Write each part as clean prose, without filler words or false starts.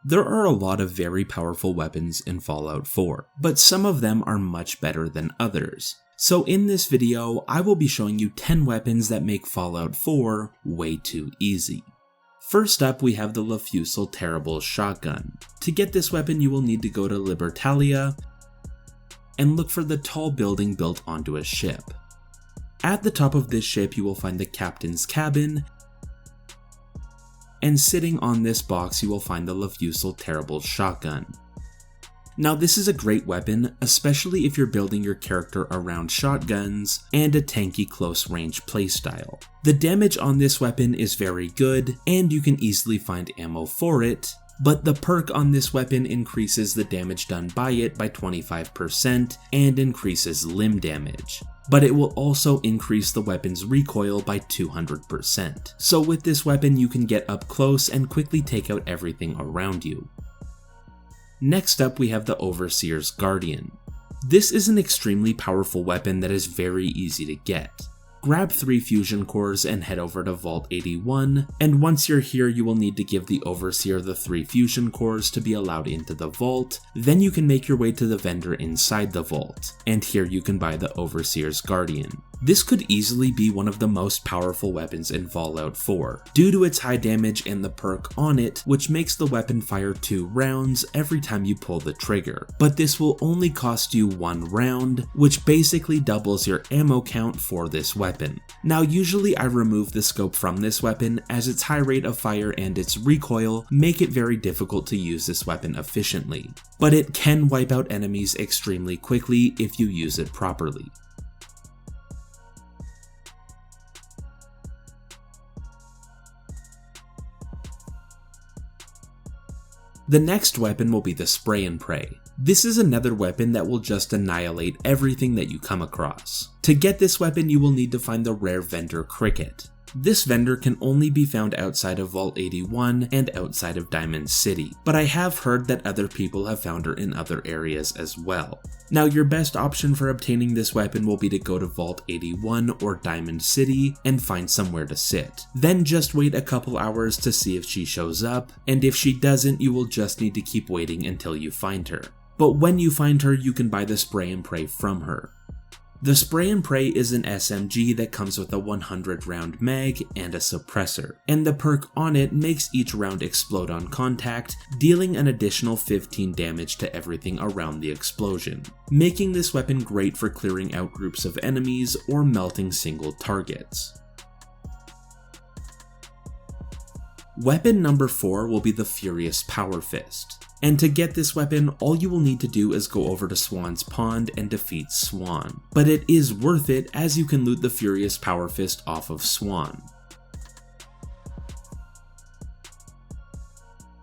There are a lot of very powerful weapons in Fallout 4, but some of them are much better than others. So in this video, I will be showing you 10 weapons that make Fallout 4 way too easy. First up, we have the Lefusel Terrible Shotgun. To get this weapon, you will need to go to Libertalia and look for the tall building built onto a ship. At the top of this ship, you will find the captain's cabin, and sitting on this box, you will find the Lefusel Terrible Shotgun. Now this is a great weapon, especially if you're building your character around shotguns and a tanky close range playstyle. The damage on this weapon is very good, and you can easily find ammo for it, but the perk on this weapon increases the damage done by it by 25% and increases limb damage. But it will also increase the weapon's recoil by 200%. So with this weapon you can get up close and quickly take out everything around you. Next up we have the Overseer's Guardian. This is an extremely powerful weapon that is very easy to get. Grab 3 fusion cores and head over to Vault 81, and once you're here you will need to give the Overseer the 3 fusion cores to be allowed into the vault. Then you can make your way to the vendor inside the vault, and here you can buy the Overseer's Guardian. This could easily be one of the most powerful weapons in Fallout 4, due to its high damage and the perk on it, which makes the weapon fire 2 rounds every time you pull the trigger. But this will only cost you 1 round, which basically doubles your ammo count for this weapon. Now usually I remove the scope from this weapon, as its high rate of fire and its recoil make it very difficult to use this weapon efficiently, but it can wipe out enemies extremely quickly if you use it properly. The next weapon will be the Spray and Pray. This is another weapon that will just annihilate everything that you come across. To get this weapon you will need to find the rare vendor Cricket. This vendor can only be found outside of Vault 81 and outside of Diamond City, but I have heard that other people have found her in other areas as well. Now your best option for obtaining this weapon will be to go to Vault 81 or Diamond City and find somewhere to sit. Then just wait a couple hours to see if she shows up, and if she doesn't you will just need to keep waiting until you find her. But when you find her you can buy the Spray and Pray from her. The Spray and Pray is an SMG that comes with a 100 round mag and a suppressor, and the perk on it makes each round explode on contact, dealing an additional 15 damage to everything around the explosion, making this weapon great for clearing out groups of enemies or melting single targets. Weapon number 4 will be the Furious Power Fist. And to get this weapon, all you will need to do is go over to Swan's Pond and defeat Swan. But it is worth it, as you can loot the Furious Power Fist off of Swan.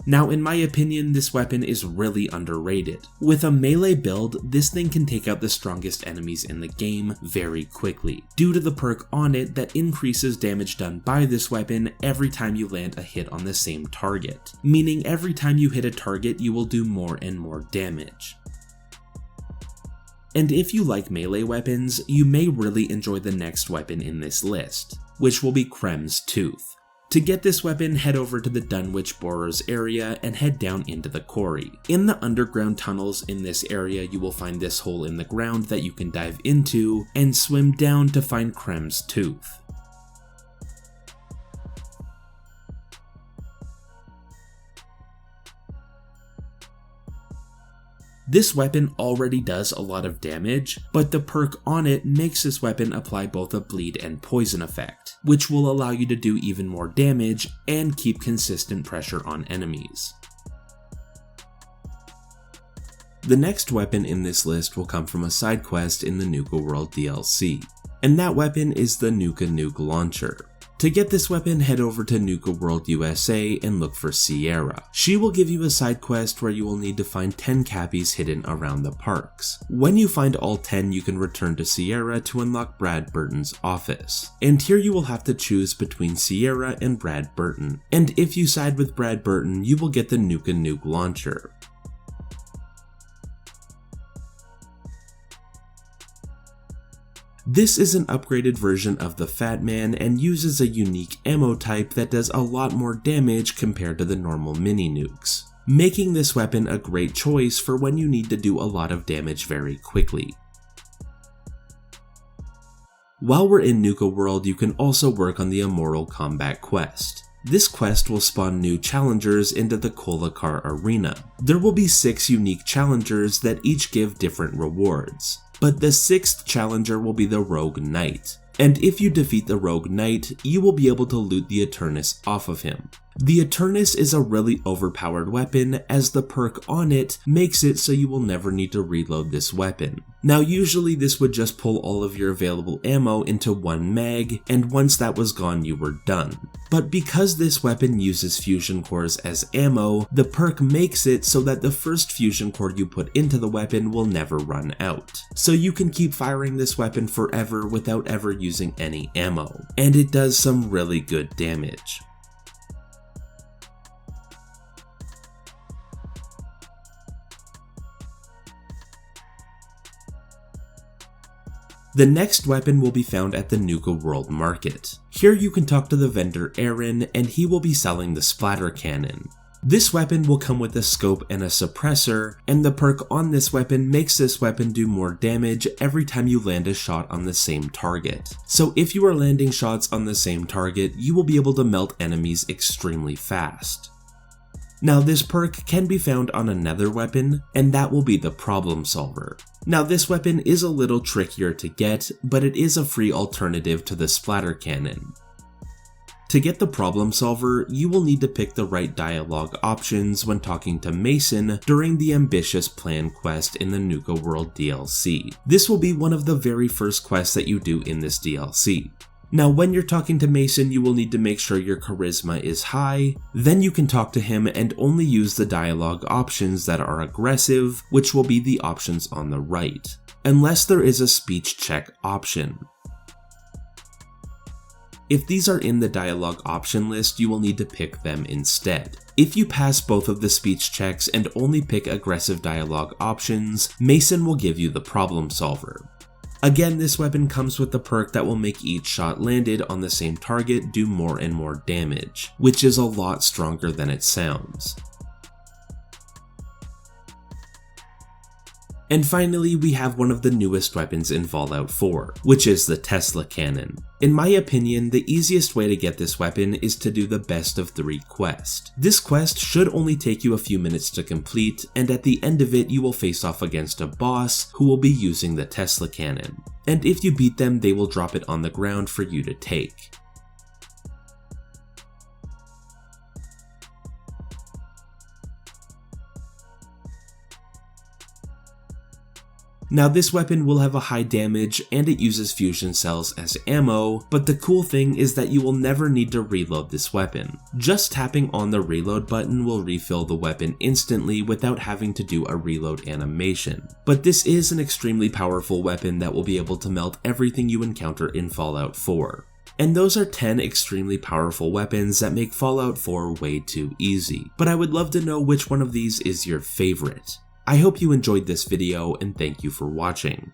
Now in my opinion, this weapon is really underrated. With a melee build, this thing can take out the strongest enemies in the game very quickly, due to the perk on it that increases damage done by this weapon every time you land a hit on the same target, meaning every time you hit a target you will do more and more damage. And if you like melee weapons, you may really enjoy the next weapon in this list, which will be CRs Tooth. To get this weapon, head over to the Dunwich Borers area and head down into the quarry. In the underground tunnels in this area you will find this hole in the ground that you can dive into and swim down to find CRs Tooth. This weapon already does a lot of damage, but the perk on it makes this weapon apply both a bleed and poison effect, which will allow you to do even more damage and keep consistent pressure on enemies. The next weapon in this list will come from a side quest in the Nuke World DLC, and that weapon is the NAA Nuke Launcher. To get this weapon, head over to Nuke World USA and look for Sierra. She will give you a side quest where you will need to find 10 cappies hidden around the parks. When you find all 10, you can return to Sierra to unlock Brad Burton's office. And here you will have to choose between Sierra and Brad Burton. And if you side with Brad Burton, you will get the NAA Nuke Launcher. This is an upgraded version of the Fat Man and uses a unique ammo type that does a lot more damage compared to the normal mini nukes. making this weapon a great choice for when you need to do a lot of damage very quickly. While we're in Nuka World, you can also work on the Immortal Combat quest. This quest will spawn new challengers into the Kolakar Arena. There will be 6 unique challengers that each give different rewards, but the 6th challenger will be the Rogue Knight. And if you defeat the Rogue Knight, you will be able to loot the Eternus off of him. The Eternus is a really overpowered weapon, as the perk on it makes it so you will never need to reload this weapon. Now usually this would just pull all of your available ammo into one mag, and once that was gone you were done. But because this weapon uses fusion cores as ammo, the perk makes it so that the first fusion core you put into the weapon will never run out. So you can keep firing this weapon forever without ever using any ammo, and it does some really good damage. The next weapon will be found at the Nuka World Market. Here you can talk to the vendor Aaron, and he will be selling the Splatter Cannon. This weapon will come with a scope and a suppressor, and the perk on this weapon makes this weapon do more damage every time you land a shot on the same target. So if you are landing shots on the same target, you will be able to melt enemies extremely fast. Now this perk can be found on another weapon, and that will be the Problem Solver. Now this weapon is a little trickier to get, but it is a free alternative to the Splatter Cannon. To get the Problem Solver, you will need to pick the right dialogue options when talking to Mason during the Ambitious Plan quest in the Nuka World DLC. This will be one of the very first quests that you do in this DLC. Now when you're talking to Mason, you will need to make sure your charisma is high, then you can talk to him and only use the dialogue options that are aggressive, which will be the options on the right, unless there is a speech check option. If these are in the dialogue option list, you will need to pick them instead. If you pass both of the speech checks and only pick aggressive dialogue options, Mason will give you the Problem Solver. Again, this weapon comes with the perk that will make each shot landed on the same target do more and more damage, which is a lot stronger than it sounds. And finally, we have one of the newest weapons in Fallout 4, which is the Tesla Cannon. In my opinion, the easiest way to get this weapon is to do the Best of 3 quest. This quest should only take you a few minutes to complete, and at the end of it you will face off against a boss who will be using the Tesla Cannon. And if you beat them, they will drop it on the ground for you to take. Now this weapon will have a high damage and it uses fusion cells as ammo, but the cool thing is that you will never need to reload this weapon. Just tapping on the reload button will refill the weapon instantly without having to do a reload animation. But this is an extremely powerful weapon that will be able to melt everything you encounter in Fallout 4. And those are 10 extremely powerful weapons that make Fallout 4 way too easy. But I would love to know which one of these is your favorite. I hope you enjoyed this video and thank you for watching.